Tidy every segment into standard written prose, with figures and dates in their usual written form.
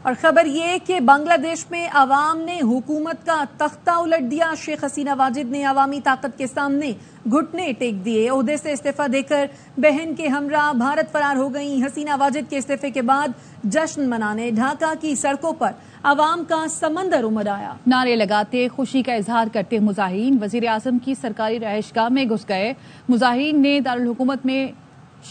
اور خبر یہ کہ بنگلہ دیش میں عوام نے حکومت کا تختہ الٹ دیا. شیخ حسینہ واجد نے عوامی طاقت کے سامنے گھٹنے ٹیک دیے. عہدے سے استعفیٰ دے کر بہن کے ہمراہ بھارت فرار ہو گئیں. حسینہ واجد کے استعفے کے بعد جشن منانے ڈھاکہ کی سڑکوں پر عوام کا سمندر امڈ آیا. نعرے لگاتے خوشی کا اظہار کرتے مظاہرین وزیر اعظم کی سرکاری رہائشگاہ میں گھس گئے. مظاہرین نے دارالحکومت میں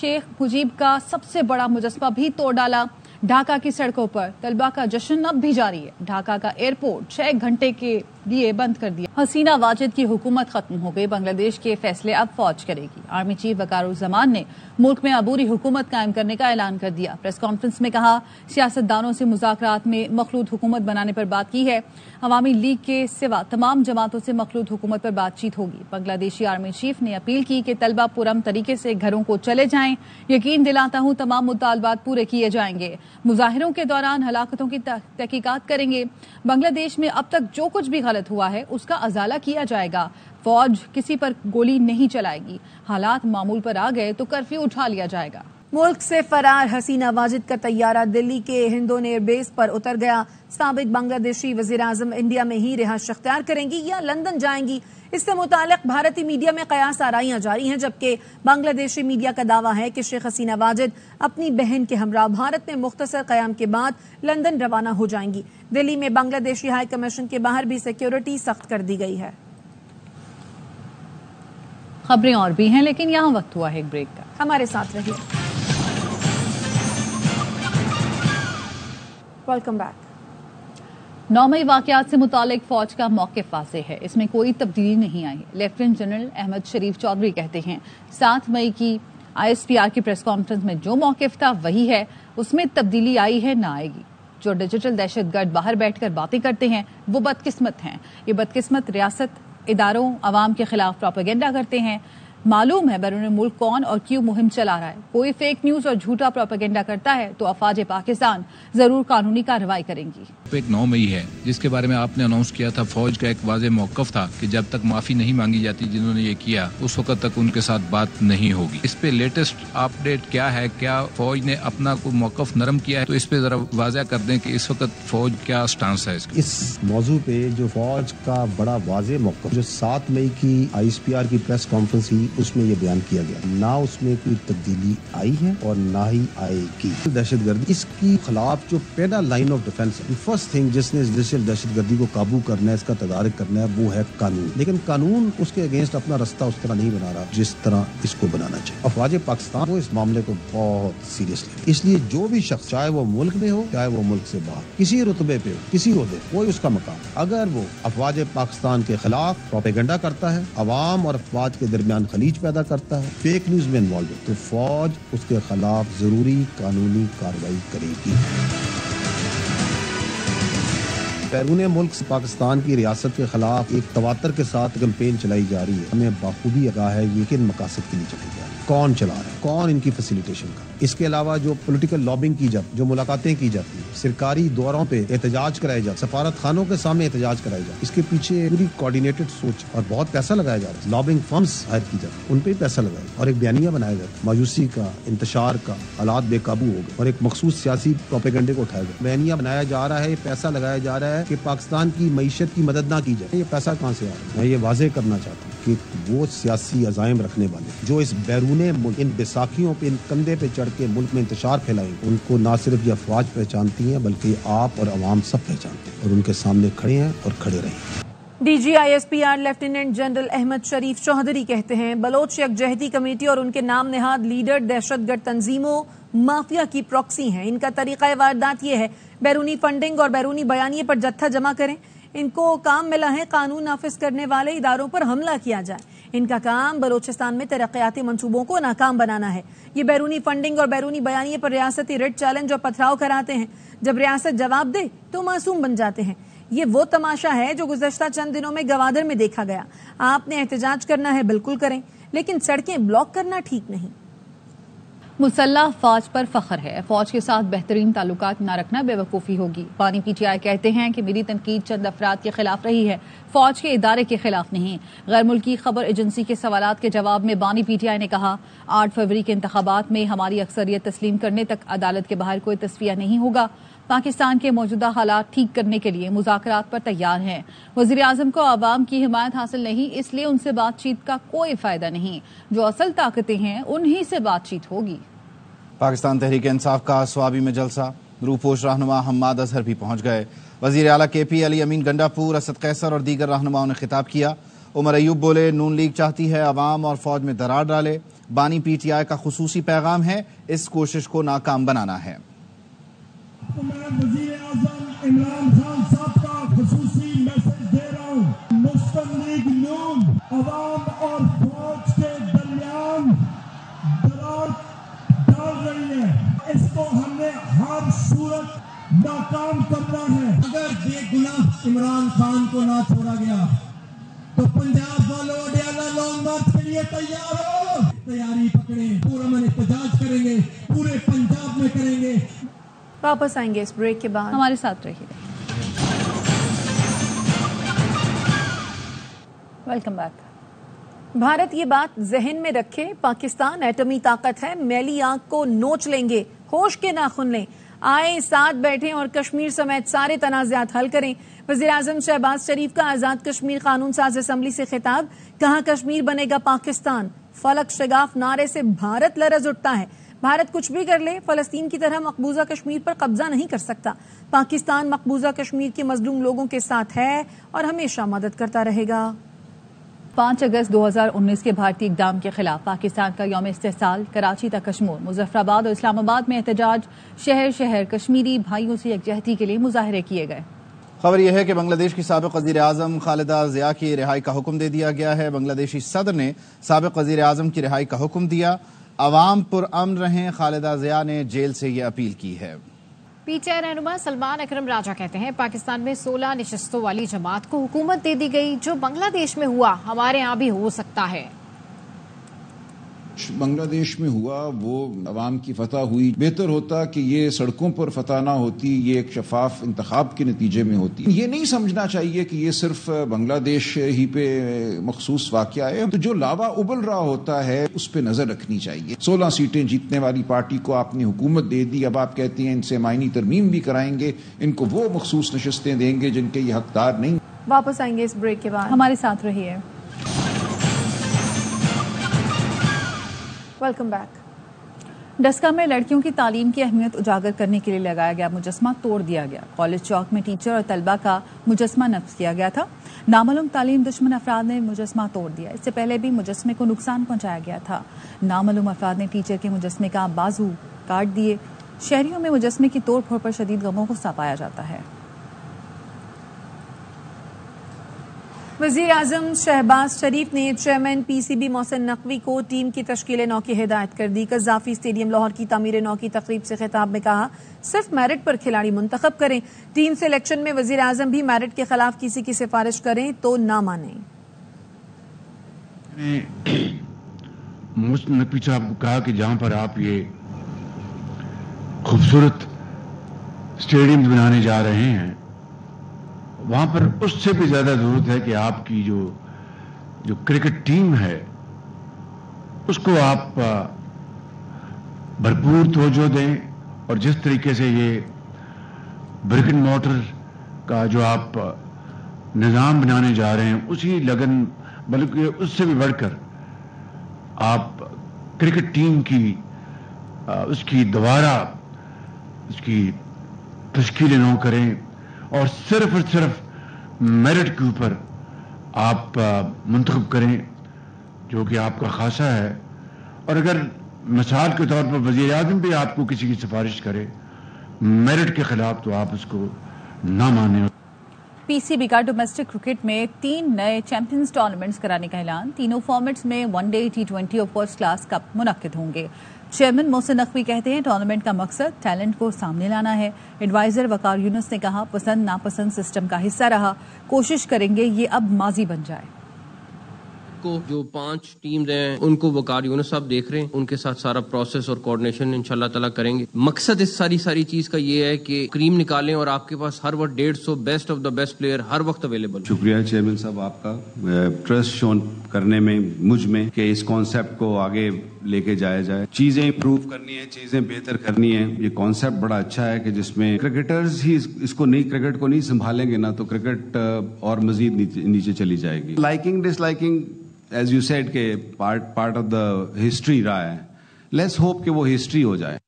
شیخ مجیب کا سب سے بڑا مجسمہ بھی توڑ ڈالا. ڈھاکہ کی سڑکوں پر طلبہ کا جشن اب بھی جاری ہے. ڈھاکہ کا ایئرپورٹ 6 گھنٹے کے لیے بند کر دیا. حسینہ واجد کی حکومت ختم ہو گئی. بنگلہ دیش کے فیصلے اب فوج کرے گی. آرمی چیف وقار الزمان نے ملک میں عبوری حکومت قائم کرنے کا اعلان کر دیا. پریس کانفرنس میں کہا سیاستدانوں سے مذاکرات میں مخلوط حکومت بنانے پر بات کی ہے. عوامی لیگ کے سوا تمام جماعتوں سے مخلوط حکومت پر بات چیت ہوگی. بنگلہ دیشی آرمی چیف نے اپیل کی کہ طلبہ پرامن طریقے سے گھروں کو چلے جائیں. یقین دلاتا ہوں تمام مطالبات پورے کیے جائیں گے. مظاہروں کے دوران ہلاکتوں کی تحقیقات کریں گے. بنگلہ دیش میں اب تک جو کچھ بھی غلط ہوا ہے اس کا ازالہ کیا جائے گا. فوج کسی پر گولی نہیں چلائے گی. حالات معمول پر آ گئے تو کرفیو اٹھا لیا جائے گا. ملک سے فرار حسینہ واجد کا طیارہ دلی کے ہندون ایئر بیس پر اتر گیا. سابق بنگلہ دیشی وزیر اعظم انڈیا میں ہی رہائش اختیار کریں گی یا لندن جائیں گی. اس سے متعلق بھارتی میڈیا میں قیاس آرائیاں جاری ہیں، جبکہ بنگلہ دیشی میڈیا کا دعویٰ ہے کہ شیخ حسینہ واجد اپنی بہن کے ہمراہ بھارت میں مختصر قیام کے بعد لندن روانہ ہو جائیں گی. دلی میں بنگلہ دیشی ہائی کمیشن کے باہر بھی سیکیورٹی سخت کر دی گئی ہے. خبریں اور بھی ہیں لیکن یہاں وقت ہوا ہے ایک بریک کا. ہمارے ساتھ رہیے. Welcome back. 9 مئی واقعات سے متعلق فوج کا موقف واضح ہے. اس میں کوئی تبدیلی نہیں آئی. لیفٹیننٹ جنرل احمد شریف چودھری کہتے ہیں 7 مئی کی ISPR کی پریس کانفرنس میں جو موقف تھا وہی ہے. اس میں تبدیلی آئی ہے نہ آئے گی. جو ڈیجیٹل دہشت گرد باہر بیٹھ کر باتیں کرتے ہیں وہ بدقسمت ہیں. یہ بدقسمت ریاست، اداروں، عوام کے خلاف پروپیگنڈا کرتے ہیں. معلوم ہے بیرون ملک کون اور کیوں مہم چلا رہا ہے. کوئی فیک نیوز اور جھوٹا پروپیگنڈا کرتا ہے تو افواج پاکستان ضرور قانونی کارروائی کریں گی. ایک 9 مئی ہے جس کے بارے میں آپ نے اناؤنس کیا تھا. فوج کا ایک واضح موقف تھا کہ جب تک معافی نہیں مانگی جاتی جنہوں نے یہ کیا اس وقت تک ان کے ساتھ بات نہیں ہوگی. اس پہ لیٹسٹ اپڈیٹ کیا ہے؟ کیا فوج نے اپنا کوئی موقف نرم کیا ہے؟ تو اس پہ ذرا واضح کر دیں کہ اس وقت فوج کیا سٹانس ہے. اس موضوع پہ جو فوج کا بڑا واضح موقف جو 7 مئی کی ISPR کی پریس کانفرنس ہوئی اس میں یہ بیان کیا گیا. نہ اس میں کوئی تبدیلی آئی ہے اور نہ ہی آئے گی. دہشت گردی اس کی خلاف جو پہلا لائن آف ڈیفینس ہے، فرسٹ تھنگ جس نے دہشت گردی کو قابو کرنا ہے، اس کا تدارک کرنا ہے، وہ ہے قانون. لیکن قانون اس کے اگینسٹ اپنا رستہ اس طرح نہیں بنا رہا جس طرح اس کو بنانا چاہیے. افواج پاکستان وہ اس معاملے کو بہت سیریس لے. اس لیے جو بھی شخص چاہے وہ ملک میں ہو چاہے وہ ملک سے باہر کسی رتبے پہ ہو کسی عہدے وہی اس کا مقام، اگر وہ افواج پاکستان کے خلاف پروپیگنڈا کرتا ہے، عوام اور افواج کے درمیان خلیج پیدا کرتا ہے، فیک نیوز میں انوالو ہے، تو فوج اس کے خلاف ضروری قانونی کارروائی کرے گی. بیرون ملک سے پاکستان کی ریاست کے خلاف ایک تواتر کے ساتھ کیمپین چلائی جا رہی ہے. ہمیں بخوبی آگاہ ہے یہ کن مقاصد کے لیے چلائی جا رہی ہے، کون چلا رہا ہے، کون ان کی فیسیلیٹیشن کا. اس کے علاوہ جو پولیٹیکل لابنگ کی جاتی، جو ملاقاتیں کی جاتی ہیں، سرکاری دوروں پہ احتجاج کرائے جاتے، سفارت خانوں کے سامنے احتجاج کرائے جاتے، اس کے پیچھے پوری کوارڈینیٹڈ سوچ اور بہت پیسہ لگایا جا رہا ہے. لابنگ فرمز ہائر کی جاتی، ان پہ پیسہ لگایا اور ایک بیانیہ بنایا جاتا ہے مایوسی کا، انتشار کا، حالات بے قابو ہو گئے اور ایک مخصوص سیاسی پروپیگنڈے کو اٹھایا گیا. بیانیہ بنایا جا رہا ہے، پیسہ لگایا جا رہا ہے کہ پاکستان کی معیشت کی مدد نہ کی جائے. یہ پیسہ کہاں سے آ رہا ہے؟ میں یہ واضح کرنا چاہتا ہوں کہ وہ سیاسی عزائم رکھنے والے جو اس بیرون ملک ان بیساکھیوں پہ ان کندھے پہ چڑھ کے ملک میں انتشار پھیلائیں، ان کو نہ صرف یہ افواج پہچانتی ہیں بلکہ آپ اور عوام سب پہچانتے ہیں اور ان کے سامنے کھڑے ہیں اور کھڑے رہیں. DG ISPR lieutenant general Ahmed Sharif Chaudhry کہتے ہیں بلوچ یکجہتی کمیٹی اور ان کے نام نہاد لیڈر دہشت گرد تنظیموں مافیا کی پراکسی ہیں. ان کا طریقہ واردات یہ ہے بیرونی فنڈنگ اور بیرونی بیانیے پر جتھا جمع کریں. ان کو کام ملا ہے قانون نافذ کرنے والے اداروں پر حملہ کیا جائے. ان کا کام بلوچستان میں ترقیاتی منصوبوں کو ناکام بنانا ہے. یہ بیرونی فنڈنگ اور بیرونی بیانیے پر ریاستی ریٹ چیلنج اور پتھراؤ کراتے ہیں. جب ریاست جواب دے تو معصوم بن جاتے ہیں. یہ وہ تماشا ہے جو گزشتہ چند دنوں میں گوادر میں دیکھا گیا. آپ نے احتجاج کرنا ہے بالکل کریں لیکن سڑکیں بلاک کرنا ٹھیک نہیں. مسلح فوج پر فخر ہے. فوج کے ساتھ بہترین تعلقات نہ رکھنا بے وقوفی ہوگی. بانی PTI کہتے ہیں کہ میری تنقید چند افراد کے خلاف رہی ہے، فوج کے ادارے کے خلاف نہیں. غیر ملکی خبر ایجنسی کے سوالات کے جواب میں بانی PTI نے کہا 8 فروری کے انتخابات میں ہماری اکثریت تسلیم کرنے تک عدالت کے باہر کوئی تصفیہ نہیں ہوگا. پاکستان کے موجودہ حالات ٹھیک کرنے کے لیے مذاکرات پر تیار ہیں۔ وزیر اعظم کو عوام کی حمایت حاصل نہیں، اس لیے ان سے بات چیت کا کوئی فائدہ نہیں، جو اصل طاقتیں ہیں انہی سے بات چیت ہوگی۔ پاکستان تحریک انصاف کا سوابی میں جلسہ، روپوش رہنما حماد اظہر بھی پہنچ گئے۔ وزیر اعلیٰ کے پی علی امین گنڈاپور، اسد قیصر اور دیگر رہنماؤں نے خطاب کیا۔ عمر ایوب بولے، نون لیگ چاہتی ہے عوام اور فوج میں درار ڈالے، بانی پی ٹی آئی کا خصوصی پیغام ہے، اس کوشش کو ناکام بنانا ہے۔ میں وزیر اعظم عمران خان صاحب کا خصوصی میسج دے رہا ہوں، مسلم لیگ نون عوام اور فوج کے درمیان درار ڈال رہی ہے، اس کو ہم نے ہر صورت ناکام کرنا ہے۔ اگر بے گناہ عمران خان کو نہ چھوڑا گیا تو پنجاب والوں اڈیالہ لانگ مارچ کے لیے تیار ہو، تیاری پکڑیں، پورا من احتجاج کریں گے، پورے پنجاب میں کریں گے۔ واپس آئیں گے اس بریک کے بعد، ہمارے ساتھ رہیے۔ Welcome back. بھارت یہ بات ذہن میں رکھے، پاکستان ایٹمی طاقت ہے، میلی آنکھ کو نوچ لیں گے، ہوش کے ناخن لیں، آئیں ساتھ بیٹھیں اور کشمیر سمیت سارے تنازعات حل کریں۔ وزیر اعظم شہباز شریف کا آزاد کشمیر قانون ساز اسمبلی سے خطاب، کہاں کشمیر بنے گا پاکستان، فلک شگاف نعرے سے بھارت لرز اٹھتا ہے۔ بھارت کچھ بھی کر لے، فلسطین کی طرح مقبوضہ کشمیر پر قبضہ نہیں کر سکتا۔ پاکستان مقبوضہ کشمیر کے مظلوم لوگوں کے ساتھ ہے اور ہمیشہ مدد کرتا رہے گا۔ 5 اگست 2019 کے بھارتی اقدام کے خلاف پاکستان کا یوم استحصال، کراچی تک کشمول، مظفر آباد اور اسلام آباد میں احتجاج، شہر شہر کشمیری بھائیوں سے یکجہتی کے لیے مظاہرے کیے گئے۔ خبر یہ ہے کہ بنگلہ دیش کی سابق وزیر اعظم خالدہ ضیاء کی رہائی کا حکم دے دیا گیا ہے۔ بنگلہ دیشی صدر نے سابق وزیر اعظم کی رہائی کا حکم دیا۔ عوام پر امن رہیں، خالدہ ضیاء نے جیل سے یہ اپیل کی ہے۔ پی ٹی آئی رہنما سلمان اکرم راجہ کہتے ہیں، پاکستان میں 16 نشستوں والی جماعت کو حکومت دے دی گئی، جو بنگلہ دیش میں ہوا ہمارے ہاں بھی ہو سکتا ہے۔ بنگلہ دیش میں ہوا وہ عوام کی فتح ہوئی، بہتر ہوتا کہ یہ سڑکوں پر فتح نہ ہوتی، یہ ایک شفاف انتخاب کے نتیجے میں ہوتی۔ یہ نہیں سمجھنا چاہیے کہ یہ صرف بنگلہ دیش ہی پہ مخصوص واقعہ ہے، تو جو لاوا ابل رہا ہوتا ہے اس پہ نظر رکھنی چاہیے۔ 16 سیٹیں جیتنے والی پارٹی کو آپ نے حکومت دے دی، اب آپ کہتے ہیں ان سے معنی ترمیم بھی کرائیں گے، ان کو وہ مخصوص نشستیں دیں گے جن کے یہ حقدار نہیں۔ واپس آئیں گے اس بریک کے بعد، ہمارے ساتھ رہیے۔ Welcome back. ڈسکا میں لڑکیوں کی تعلیم کی اہمیت اجاگر کرنے کے لیے لگایا گیا مجسمہ توڑ دیا گیا۔ کالج چوک میں ٹیچر اور طلبہ کا مجسمہ نصب کیا گیا تھا۔ نامعلوم تعلیم دشمن افراد نے مجسمہ توڑ دیا، اس سے پہلے بھی مجسمے کو نقصان پہنچایا گیا تھا۔ نامعلوم افراد نے ٹیچر کے مجسمے کا بازو کاٹ دیے۔ شہریوں میں مجسمے کی توڑ پھوڑ پر شدید غم و غصہ پایا جاتا ہے۔ وزیر اعظم شہباز شریف نے chairman P C B Mohsin Naqvi کو ٹیم کی تشکیل نو کی ہدایت کر دی۔ قذافی اسٹیڈیم لاہور کی تعمیر نو کی تقریب سے خطاب میں کہا، صرف میرٹ پر کھلاڑی منتخب کریں، ٹیم سلیکشن میں وزیر اعظم بھی میرٹ کے خلاف کسی کی سفارش کریں تو نہ مانیں۔ محسن نقوی صاحب کو کہا کہ جہاں پر آپ یہ خوبصورت اسٹیڈیم بنانے جا رہے ہیں، وہاں پر اس سے بھی زیادہ ضرورت ہے کہ آپ کی جو کرکٹ ٹیم ہے اس کو آپ بھرپور توجہ دیں، اور جس طریقے سے یہ برک اینڈ مورٹر کا جو آپ نظام بنانے جا رہے ہیں اسی لگن، بلکہ اس سے بھی بڑھ کر آپ کرکٹ ٹیم کی اس کی دوبارہ اس کی تشکیل نو کریں اور صرف میرٹ کے اوپر آپ منتخب کریں، جو کہ آپ کا خاصہ ہے۔ اور اگر مثال کے طور پر وزیر اعظم بھی آپ کو کسی کی سفارش کرے میرٹ کے خلاف تو آپ اس کو نہ مانیں۔ پی سی بی کا ڈومیسٹک کرکٹ میں 3 نئے چیمپئنز ٹورنامنٹس کرانے کا اعلان۔ تینوں فارمیٹس میں ون ڈے T20 اور فرسٹ کلاس کپ منعقد ہوں گے۔ چیئرمین محسن نقوی کہتے ہیں ٹورنامنٹ کا مقصد ٹیلنٹ کو سامنے لانا ہے۔ ایڈوائزر وقار یونس نے کہا، پسند ناپسند سسٹم کا حصہ رہا، کوشش کریں گے یہ اب ماضی بن جائے۔ کو جو 5 ٹیمز ہیں ان کو وقار یونس صاحب دیکھ رہے ہیں، ان کے ساتھ سارا پروسیس اور کوارڈینیشن انشاءاللہ تعالیٰ کریں گے۔ مقصد اس ساری چیز کا یہ ہے کہ کریم نکالیں اور آپ کے پاس ہر وقت 150 best of the best player ہر وقت اویلیبل۔ شکریہ چیئرمین صاحب آپ کا، ٹرسٹ شون کرنے میں مجھ میں کہ اس کانسیپٹ کو آگے لے کے جایا جائے. چیزیں امپروو کرنی ہے, چیزیں بہتر کرنی ہے. یہ کانسیپٹ بڑا اچھا ہے کہ جس میں کرکٹرز ہی اس کو کرکٹ کو نہیں سنبھالیں گے نا تو کرکٹ اور مزید نیچے چلی جائے گی. Liking disliking as you said کہ پارٹ آف دا ہسٹری رہا ہے. لیٹس ہوپ کہ وہ ہسٹری ہو جائے.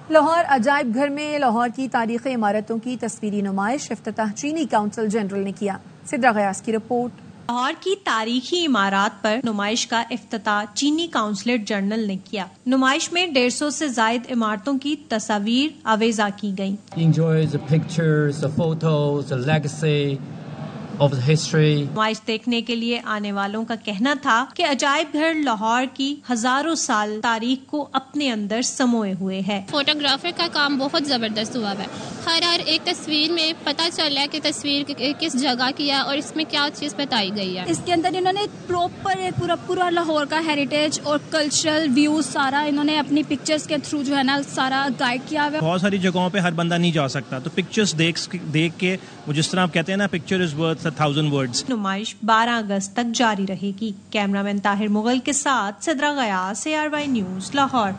لاہور عجائب گھر میں لاہور کی تاریخی عمارتوں کی تصویری نمائش افتتاح چینی کونسل جنرل نے کیا. سدرا غیاث کی رپورٹ. لاہور کی تاریخی عمارات پر نمائش کا افتتاح چینی کونسلیٹ جنرل نے کیا. نمائش میں 150 سے زائد عمارتوں کی تصاویر آویزاں کی گئیں. نمائش دیکھنے کے لیے آنے والوں کا کہنا تھا کہ عجائب گھر لاہور کی ہزاروں سال تاریخ کو اپنے اندر سموئے ہوئے ہے. فوٹوگرافر کا کام بہت زبردست ہوا ہے. ہر ایک تصویر میں پتہ چل رہا ہے کہ تصویر کس جگہ کی ہے اور اس میں کیا چیز بتائی گئی ہے. اس کے اندر انہوں نے پراپر پورا لاہور کا ہیریٹیج اور کلچرل ویوز سارا انہوں نے اپنی پکچرز کے تھرو جو ہے نا سارا گائیڈ کیا ہوا ہے. بہت ساری جگہوں پہ ہر بندہ نہیں جا سکتا تو پکچرز دیکھ کے وہ جس طرح آپ کہتے ہیں نا پکچر از ورتھ 1000 words. نمائش 12 اگست تک جاری رہے گی. کیمرہ مین طاہر مغل کے ساتھ سدرا غیاث, ARY نیوز لاہور.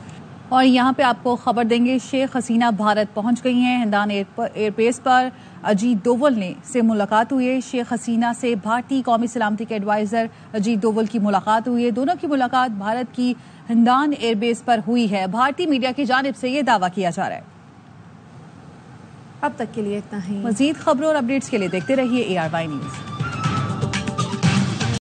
اور یہاں پہ آپ کو خبر دیں گے شیخ حسینہ بھارت پہنچ گئی ہیں. ہندان ایئر بیس پر اجیت دوول سے ملاقات ہوئی ہے. شیخ حسینہ سے بھارتی قومی سلامتی کے ایڈوائزر اجیت دوول کی ملاقات ہوئی ہے. دونوں کی ملاقات بھارت کی ہندان ایئر بیس پر ہوئی ہے. بھارتی میڈیا کی جانب سے یہ دعویٰ کیا جا رہا ہے. اب تک کے لیے اتنا ہی. مزید خبروں اور اپڈیٹس کے لیے دیکھتے رہیے ARY نیوز.